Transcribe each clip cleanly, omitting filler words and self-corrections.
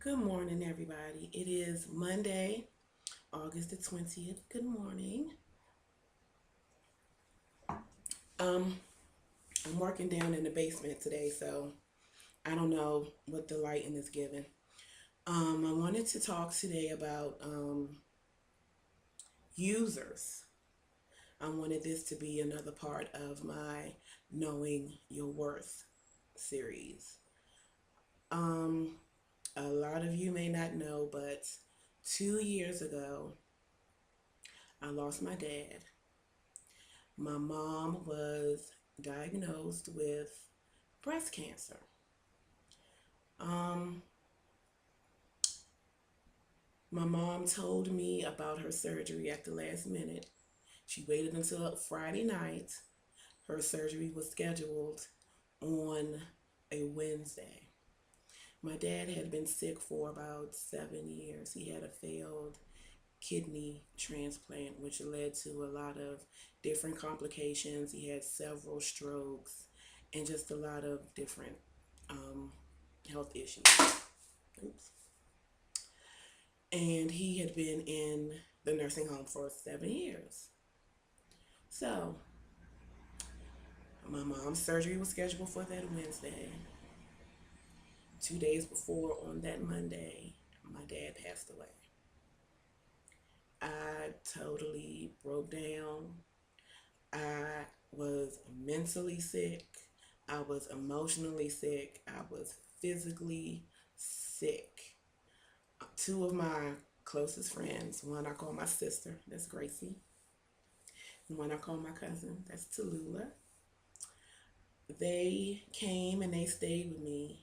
Good morning, everybody. It is Monday, August the 20th. Good morning. Um, I'm working down in the basement today, so I don't know what the lighting is giving. I wanted to talk today about users. I wanted this to be another part of my Knowing Your Worth series. Um, a lot of you may not know, but 2 years ago, I lost my dad. My mom was diagnosed with breast cancer. Um, my mom told me about her surgery at the last minute. She waited until Friday night. Her surgery was scheduled on a Wednesday. My dad had been sick for about 7 years. He had a failed kidney transplant, which led to a lot of different complications. He had several strokes and just a lot of different um, health issues. Oops. And he had been in the nursing home for 7 years. So, my mom's surgery was scheduled for that Wednesday. 2 days before, on that Monday, my dad passed away. I totally broke down. I was mentally sick. I was emotionally sick. I was physically sick. Two of my closest friends, one I call my sister, that's Gracie, and one I call my cousin, that's Tallulah. They came and they stayed with me.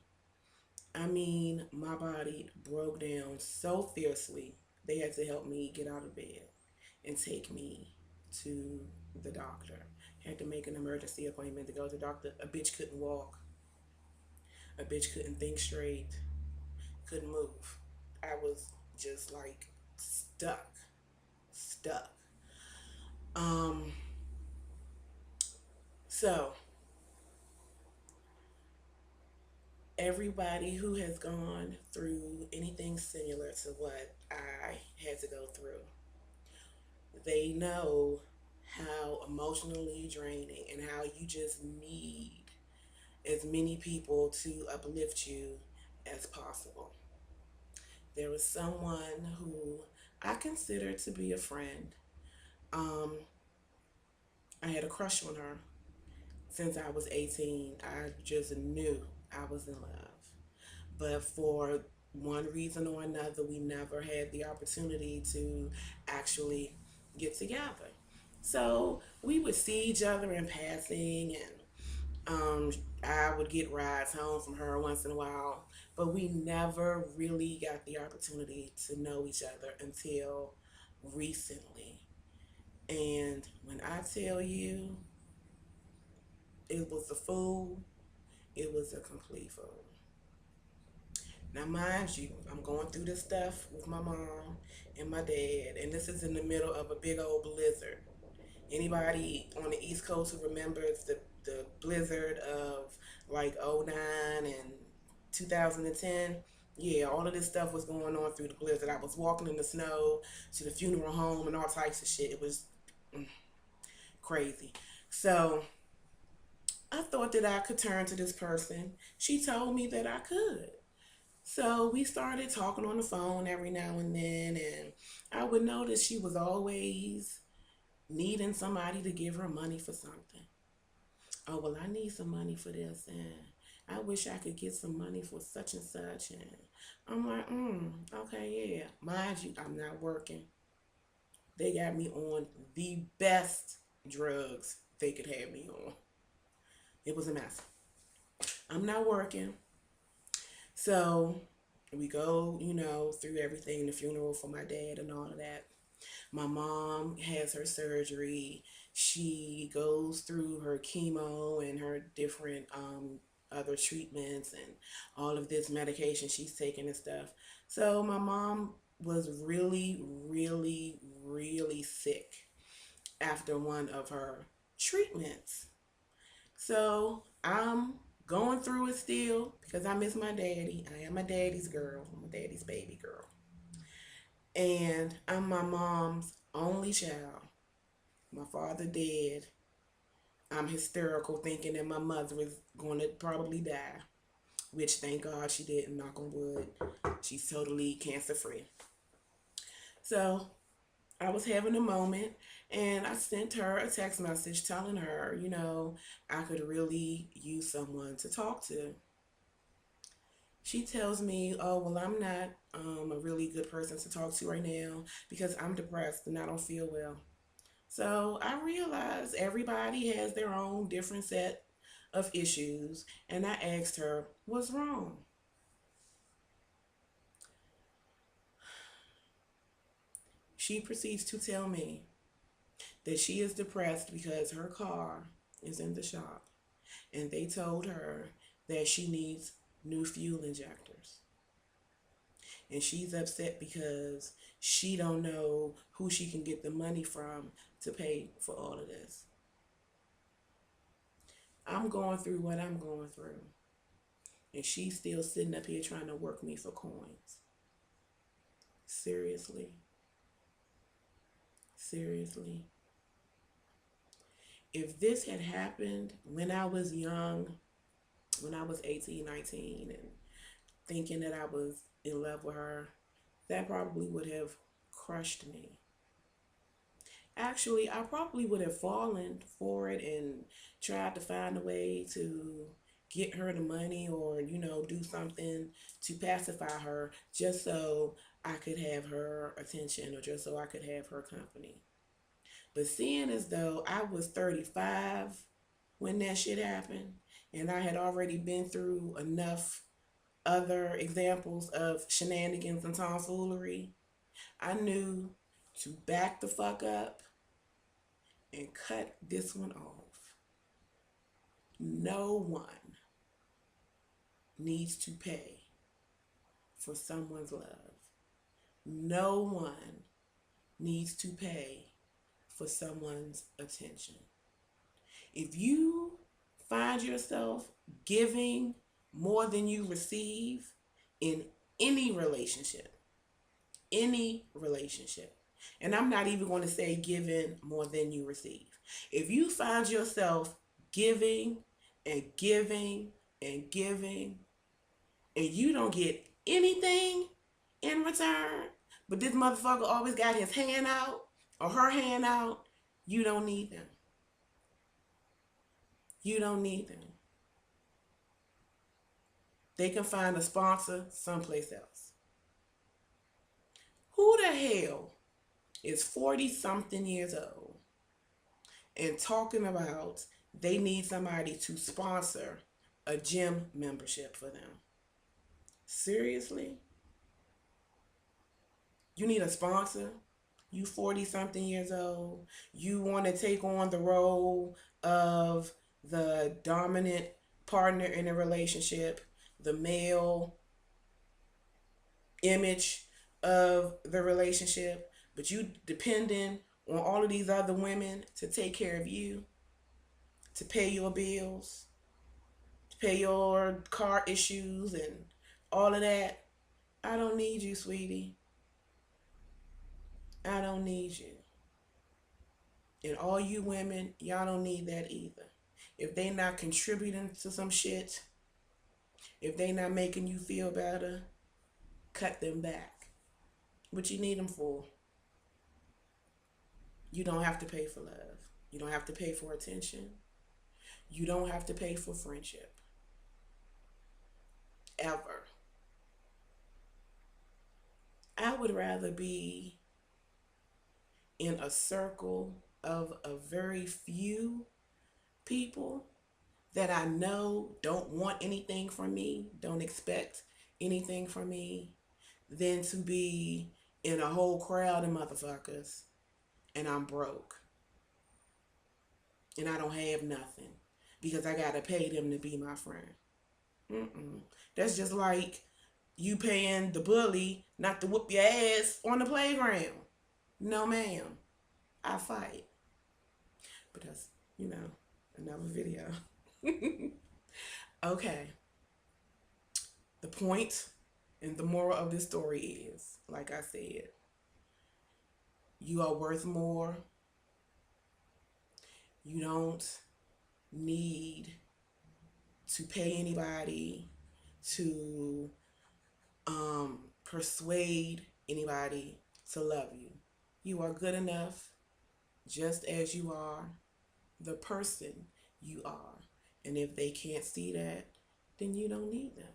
I mean, my body broke down so fiercely, they had to help me get out of bed and take me to the doctor. Had to make an emergency appointment to go to the doctor. A bitch couldn't walk. A bitch couldn't think straight. Couldn't move. I was just like stuck. Stuck. Um, so everybody who has gone through anything similar to what I had to go through, they know how emotionally draining and how you just need as many people to uplift you as possible. There was someone who I considered to be a friend. Um, I had a crush on her since I was 18. I just knew I was in love. But for one reason or another, we never had the opportunity to actually get together. So we would see each other in passing, and I would get rides home from her once in a while, but we never really got the opportunity to know each other until recently. And when I tell you it was a fool, it was a complete fool. Now, mind you, I'm going through this stuff with my mom and my dad, and this is in the middle of a big old blizzard. Anybody on the East Coast who remembers the blizzard of like '09 and 2010, yeah, all of this stuff was going on through the blizzard. I was walking in the snow to the funeral home and all types of shit. It was crazy. So I thought that I could turn to this person. She told me that I could. So we started talking on the phone every now and then, and I would notice she was always needing somebody to give her money for something. Oh, well, I need some money for this, and I wish I could get some money for such and such. And I'm like, okay, yeah. Mind you, I'm not working. They got me on the best drugs they could have me on. It was a mess. I'm not working. So we go, through everything, the funeral for my dad and all of that. My mom has her surgery. She goes through her chemo and her different other treatments and all of this medication she's taking and stuff. So my mom was really, really, really sick after one of her treatments. So I'm Going through it still because I miss my daddy. I am my daddy's girl. I'm my daddy's baby girl. And I'm my mom's only child. My father dead. I'm hysterical thinking that my mother is going to probably die, which thank God she didn't, knock on wood. She's totally cancer free. So I was having a moment and I sent her a text message telling her, I could really use someone to talk to. She tells me, oh, well, I'm not a really good person to talk to right now because I'm depressed and I don't feel well. So I realized everybody has their own different set of issues, and I asked her, what's wrong? She proceeds to tell me that she is depressed because her car is in the shop and they told her that she needs new fuel injectors. And she's upset because she don't know who she can get the money from to pay for all of this. I'm going through what I'm going through. And she's still sitting up here trying to work me for coins. Seriously? Seriously? If this had happened when I was young, when I was 18, 19, and thinking that I was in love with her, that probably would have crushed me. Actually, I probably would have fallen for it and tried to find a way to get her the money or, do something to pacify her just so I could have her attention or just so I could have her company. But seeing as though I was 35 when that shit happened and I had already been through enough other examples of shenanigans and tomfoolery, I knew to back the fuck up and cut this one off. No one needs to pay for someone's love. No one needs to pay for someone's attention. If you find yourself giving more than you receive in any relationship, and I'm not even going to say giving more than you receive. If you find yourself giving and giving and giving and you don't get anything in return, but this motherfucker always got his hand out or her hand out, you don't need them. You don't need them. They can find a sponsor someplace else. Who the hell is 40 something years old and talking about they need somebody to sponsor a gym membership for them? Seriously? You need a sponsor? You 40 something years old? You want to take on the role of the dominant partner in a relationship, the male image of the relationship, but you depending on all of these other women to take care of you, to pay your bills, to pay your car issues and all of that. I don't need you, sweetie. I don't need you. And all you women, y'all don't need that either. If they not contributing to some shit, if they not making you feel better, cut them back. What you need them for? You don't have to pay for love. You don't have to pay for attention. You don't have to pay for friendship. Ever. I would rather be in a circle of a very few people that I know don't want anything from me, don't expect anything from me, than to be in a whole crowd of motherfuckers and I'm broke and I don't have nothing because I gotta pay them to be my friend. That's just like you paying the bully not to whoop your ass on the playground. No, ma'am. I fight. But that's, another video. Okay, the point and the moral of this story is, like I said, you are worth more. You don't need to pay anybody to persuade anybody to love you. You are good enough just as you are, the person you are. And if they can't see that, then you don't need them.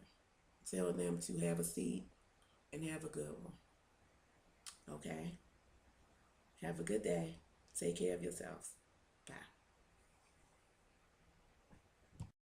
Tell them to have a seat and have a good one. Okay? Have a good day. Take care of yourself. Bye.